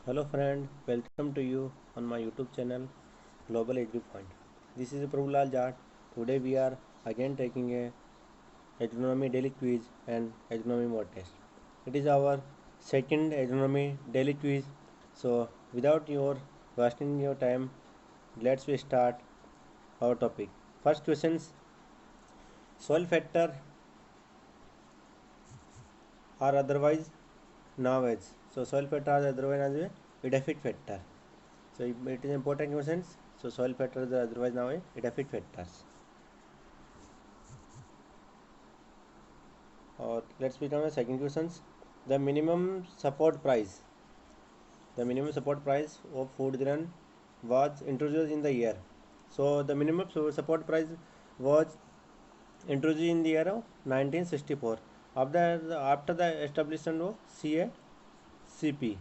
Hello friend, welcome to you on my YouTube channel Global Agri Point. This is Prabhulal Jat. Today we are again taking a agronomy daily quiz and agronomy mock test. It is our second agronomy daily quiz. So without your wasting your time, let's we start our topic. First questions: soil factor are otherwise known as. So soil factor are otherwise known as a Idefit factor. So it is important questions. So soil factors are otherwise now Idefit factors. Or let's become the second questions. The minimum support price. The minimum support price of food grain was introduced in the year. So the minimum support price was introduced in the year of 1964. After the establishment of CACP.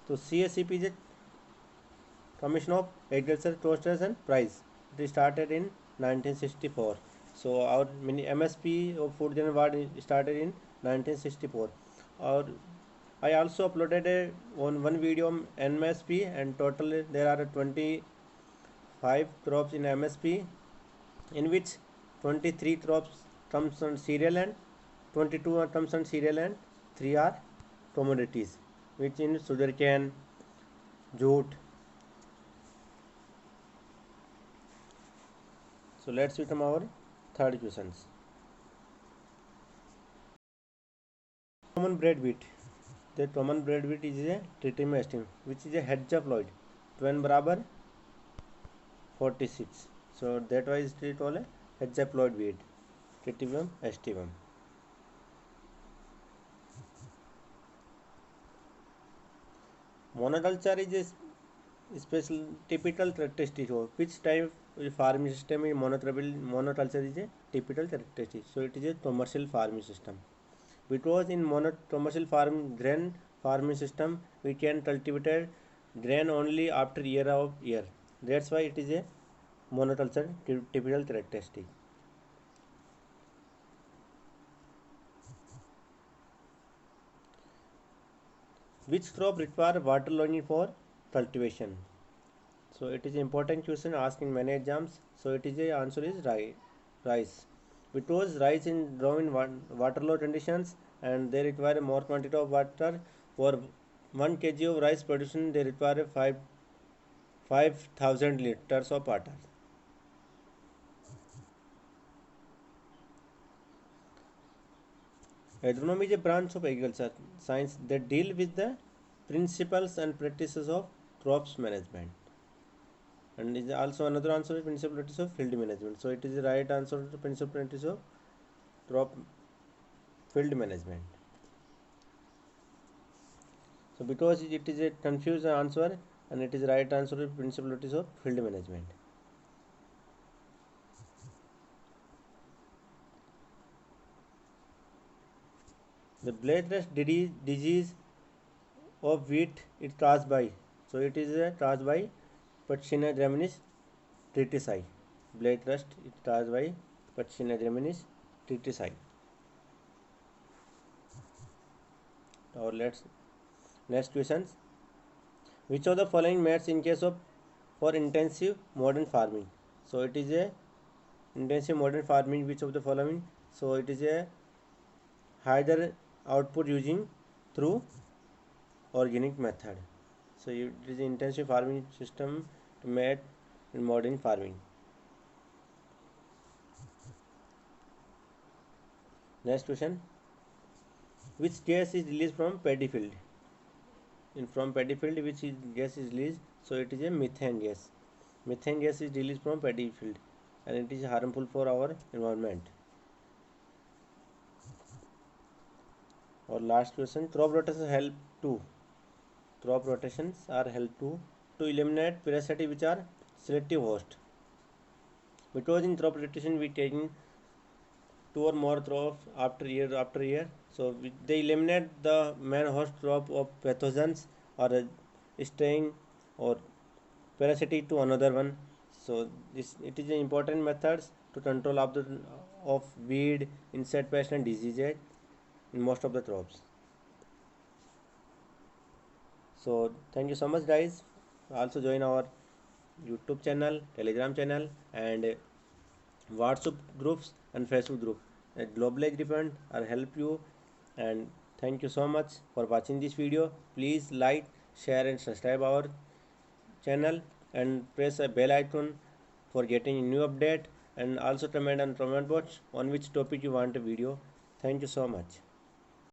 So CACP is a Commission of Agriculture Costs and Price. It started in 1964. So our mini MSP of food grain award started in 1964. Or I also uploaded one video on MSP, and total there are 25 crops in MSP, in which 23 crops comes on cereal and 22 comes on cereal and 3 are commodities, which in sugarcane, jute. So let's become our third questions. Common bread wheat. The common bread wheat is a tritium estim, which is a hexaploid. 12 barabar 46. So that was it all a hexaploid wheat. Tritium estimum. Monoculture is a special typical characteristic of which type of farming system in monoculture is a typical characteristic. So it is a commercial farming system. Because in commercial grain farming system, we can cultivate grain only after year of year. That's why it is a monoculture typical characteristic. Which crop require water logging for cultivation? So it is an important question asked in many exams. So it is a answer is rice. Because rice in grow in waterlogged conditions, and they require more quantity of water. For 1 kg of rice production, they require 5,000 liters of water. Agronomy is a branch of agriculture science that deal with the principles and practices of crops management. And is also another answer is principal practice of field management. So it is the right answer to principal practice of crop field management. So because it is a confused answer, and it is the right answer to principal practice of field management. The blade rust disease of wheat is caused by. So it is caused by Pachina graminis triticide. Blade rust is caused by Pachina graminis triticide. Or let's next questions. Which of the following matters in case of for intensive modern farming? So it is a intensive modern farming. Which of the following? So it is a higher output using through organic method. So it is intensive farming system made in modern farming. Next question. Which gas is released from paddy field? In from paddy field, which is gas is released? So it is a methane gas. Methane gas is released from paddy field, and it is harmful for our environment. Our last question. Crop rotation help to. Crop rotations are help to eliminate parasites which are selective host. Because in crop rotation we taking two or more crops after year. So they eliminate the main host crop of pathogens or staying or parasitic to another one. So this it is an important methods to control of weed, insect pest and diseases in most of the crops. So thank you so much guys. Also join our YouTube channel, Telegram channel, and WhatsApp groups and Facebook group. Global Age Repent are help you. And thank you so much for watching this video. Please like, share and subscribe our channel, and press a bell icon for getting a new update, and also comment on comment box on which topic you want a video. Thank you so much.